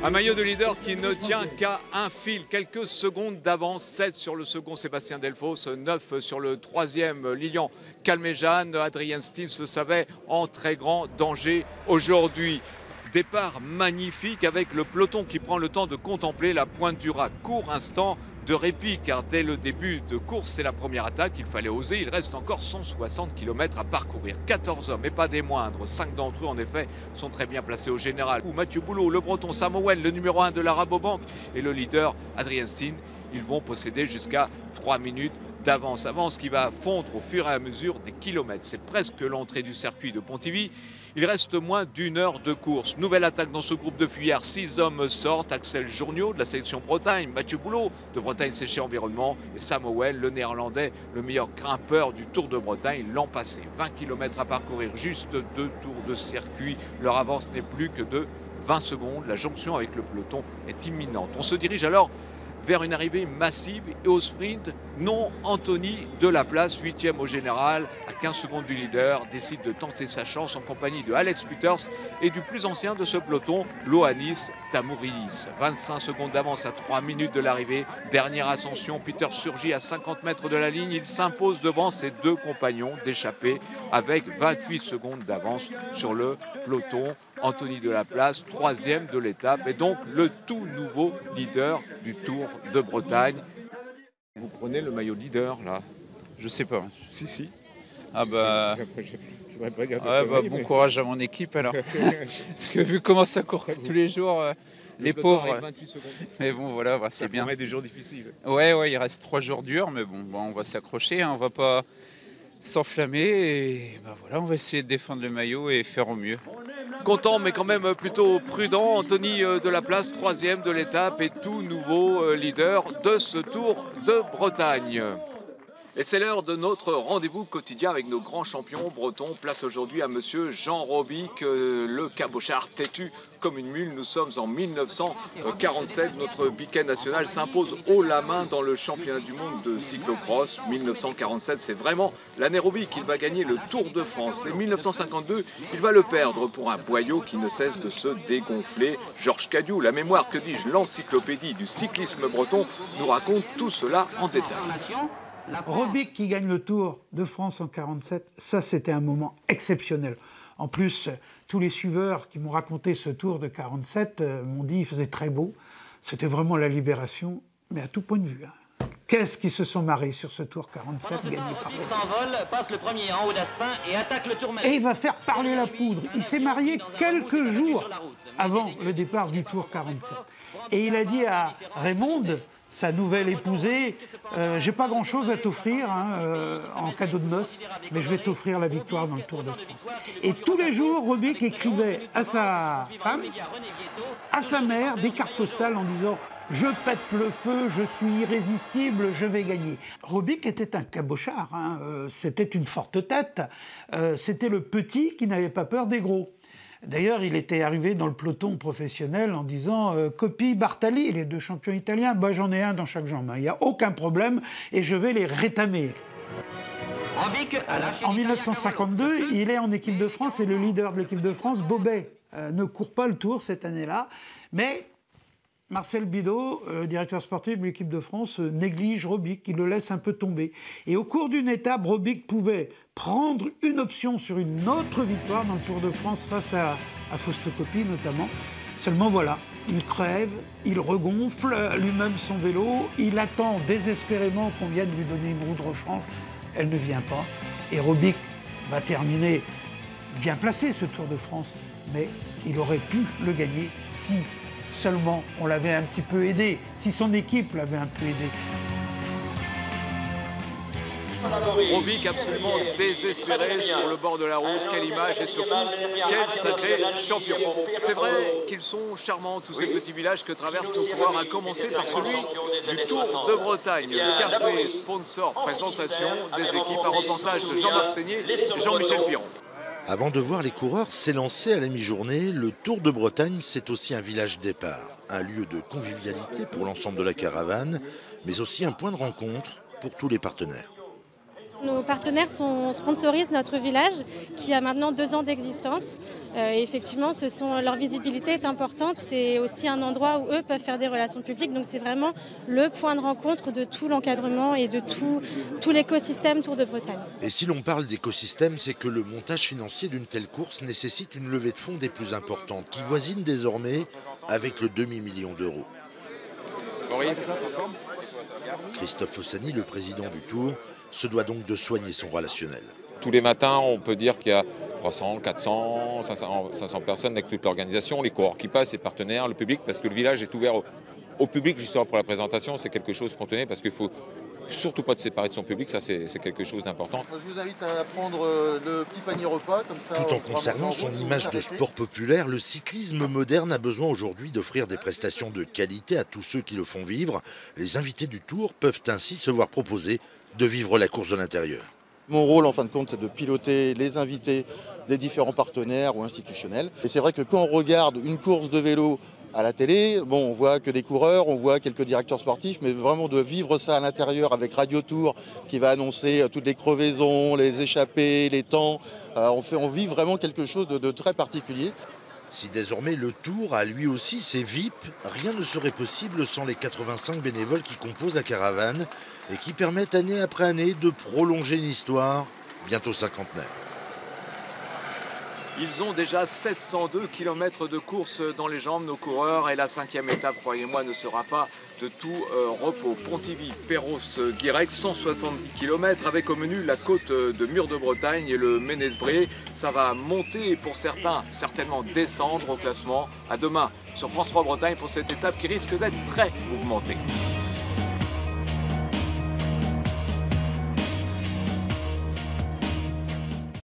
Un maillot de leader qui ne tient qu'à un fil, quelques secondes d'avance, 7 sur le second Sébastien Delphos, 9 sur le troisième Lilian Calmejane. Adrien Steele se savait en très grand danger aujourd'hui. Départ magnifique avec le peloton qui prend le temps de contempler la pointe du Raz. Court instant de répit car dès le début de course, c'est la première attaque, il fallait oser, il reste encore 160 km à parcourir. 14 hommes et pas des moindres, 5 d'entre eux en effet sont très bien placés au général. Mathieu Boulot, le breton Samuel, le numéro 1 de la Rabobank et le leader Adrien Steele, ils vont posséder jusqu'à 3 minutes d'avance. Avance qui va fondre au fur et à mesure des kilomètres. C'est presque l'entrée du circuit de Pontivy. Il reste moins d'une heure de course. Nouvelle attaque dans ce groupe de fuyards. 6 hommes sortent. Axel Journiot de la sélection Bretagne, Mathieu Boulot de Bretagne Séché Environnement et Samuel, le néerlandais, le meilleur grimpeur du Tour de Bretagne l'an passé. 20 km à parcourir, juste 2 tours de circuit. Leur avance n'est plus que de 20 secondes. La jonction avec le peloton est imminente. On se dirige alors vers une arrivée massive et au sprint, non Anthony Delaplace, 8e au général, à 15 secondes du leader, décide de tenter sa chance en compagnie de Alex Peters et du plus ancien de ce peloton, Loanis Tamouridis. 25 secondes d'avance à 3 minutes de l'arrivée. Dernière ascension, Peters surgit à 50 mètres de la ligne. Il s'impose devant ses 2 compagnons d'échappée avec 28 secondes d'avance sur le peloton. Anthony Delaplace, 3e de l'étape et donc le tout nouveau leader du Tour de Bretagne. Vous prenez le maillot leader là? Je sais pas. Si. Ah bah, bon courage à mon équipe alors. Parce que vu comment ça court tous les jours, les pauvres. Mais bon voilà, c'est bien. Ça promet des jours difficiles. Ouais, il reste 3 jours durs, mais bon, on va s'accrocher, hein, on va pas s'enflammer et voilà, on va essayer de défendre le maillot et faire au mieux. Content mais quand même plutôt prudent, Anthony Delaplace, 3e de l'étape et tout nouveau leader de ce Tour de Bretagne. Et c'est l'heure de notre rendez-vous quotidien avec nos grands champions bretons. Place aujourd'hui à monsieur Jean Robic, le cabochard têtu comme une mule. Nous sommes en 1947. Notre biquet national s'impose haut la main dans le championnat du monde de cyclocross. 1947, c'est vraiment l'année Robic. Il va gagner le Tour de France. Et 1952, il va le perdre pour un boyau qui ne cesse de se dégonfler. Georges Cadieux, la mémoire, que dis-je, l'encyclopédie du cyclisme breton, nous raconte tout cela en détail. Robic qui gagne le Tour de France en 47, ça c'était un moment exceptionnel. En plus, tous les suiveurs qui m'ont raconté ce Tour de 47 m'ont dit qu'il faisait très beau. C'était vraiment la libération, mais à tout point de vue. Qu'est-ce qu'ils se sont marrés sur ce Tour 47 gagné par Robic. Il s'envole, passe le premier en haut d'Aspin et attaque le Tourmalet. Et il va faire parler la poudre. Il s'est marié quelques jours avant le départ du Tour 47. Et il a dit à Raymonde, sa nouvelle épousée, j'ai pas grand-chose à t'offrir en cadeau de noces, mais je vais t'offrir la victoire dans le Tour de France. Et tous les jours, Robic écrivait à sa femme, à sa mère, des cartes postales en disant « Je pète le feu, je suis irrésistible, je vais gagner ». Robic était un cabochard, c'était une forte tête, c'était le petit qui n'avait pas peur des gros. D'ailleurs, il était arrivé dans le peloton professionnel en disant « Coppi, Bartali, les 2 champions italiens, j'en ai un dans chaque jambe. Il n'y a aucun problème et je vais les rétamer. » En 1952, il est en équipe de France et le leader de l'équipe de France, Bobet, ne court pas le Tour cette année-là. Mais Marcel Bidot, directeur sportif de l'équipe de France, néglige Robic, il le laisse un peu tomber. Et au cours d'une étape, Robic pouvait prendre une option sur une autre victoire dans le Tour de France face à Fausto Coppi notamment. Seulement voilà, il crève, il regonfle lui-même son vélo, il attend désespérément qu'on vienne lui donner une roue de rechange. Elle ne vient pas. Et Robic va terminer bien placé ce Tour de France, mais il aurait pu le gagner si seulement on l'avait un petit peu aidé, si son équipe l'avait un peu aidé. Robic absolument désespéré sur le bord de la route, quelle image et surtout quel sacré champion. C'est vrai qu'ils sont charmants tous ces petits villages que traversent nos coureurs, à commencer par celui du Tour de Bretagne. Le café, sponsor, présentation des équipes, un reportage de Jean-Marc Seigné et Jean-Michel Piron. Avant de voir les coureurs s'élancer à la mi-journée, le Tour de Bretagne, c'est aussi un village départ, un lieu de convivialité pour l'ensemble de la caravane, mais aussi un point de rencontre pour tous les partenaires. Nos partenaires sponsorisent notre village qui a maintenant 2 ans d'existence. Et effectivement, leur visibilité est importante. C'est aussi un endroit où eux peuvent faire des relations publiques. Donc c'est vraiment le point de rencontre de tout l'encadrement et de tout l'écosystème Tour de Bretagne. Et si l'on parle d'écosystème, c'est que le montage financier d'une telle course nécessite une levée de fonds des plus importantes, qui voisine désormais avec le demi-million d'euros. Christophe Fossani, le président du Tour, se doit donc de soigner son relationnel. Tous les matins, on peut dire qu'il y a 300, 400, 500 personnes avec toute l'organisation, les coureurs qui passent, les partenaires, le public, parce que le village est ouvert au public justement pour la présentation. C'est quelque chose qu'on tenait parce qu'il faut surtout pas de séparer de son public, ça c'est quelque chose d'important. Je vous invite à prendre le petit panier repas comme ça. Tout en conservant son image de sport populaire, le cyclisme moderne a besoin aujourd'hui d'offrir des prestations de qualité à tous ceux qui le font vivre. Les invités du Tour peuvent ainsi se voir proposer de vivre la course de l'intérieur. Mon rôle, en fin de compte, c'est de piloter les invités des différents partenaires ou institutionnels. Et c'est vrai que quand on regarde une course de vélo à la télé, bon, on voit que des coureurs, on voit quelques directeurs sportifs, mais vraiment de vivre ça à l'intérieur avec Radio Tour qui va annoncer toutes les crevaisons, les échappées, les temps, on vit vraiment quelque chose de très particulier. Si désormais le Tour a lui aussi ses VIP, rien ne serait possible sans les 85 bénévoles qui composent la caravane et qui permettent année après année de prolonger une histoire bientôt cinquantenaire. Ils ont déjà 702 km de course dans les jambes, nos coureurs, et la 5e étape, croyez-moi, ne sera pas de tout repos. Pontivy-Perros-Guirec, 170 km, avec au menu la côte de Mur de Bretagne et le Ménez-Brie. Ça va monter et pour certains, certainement descendre au classement. À demain sur France 3 Bretagne pour cette étape qui risque d'être très mouvementée.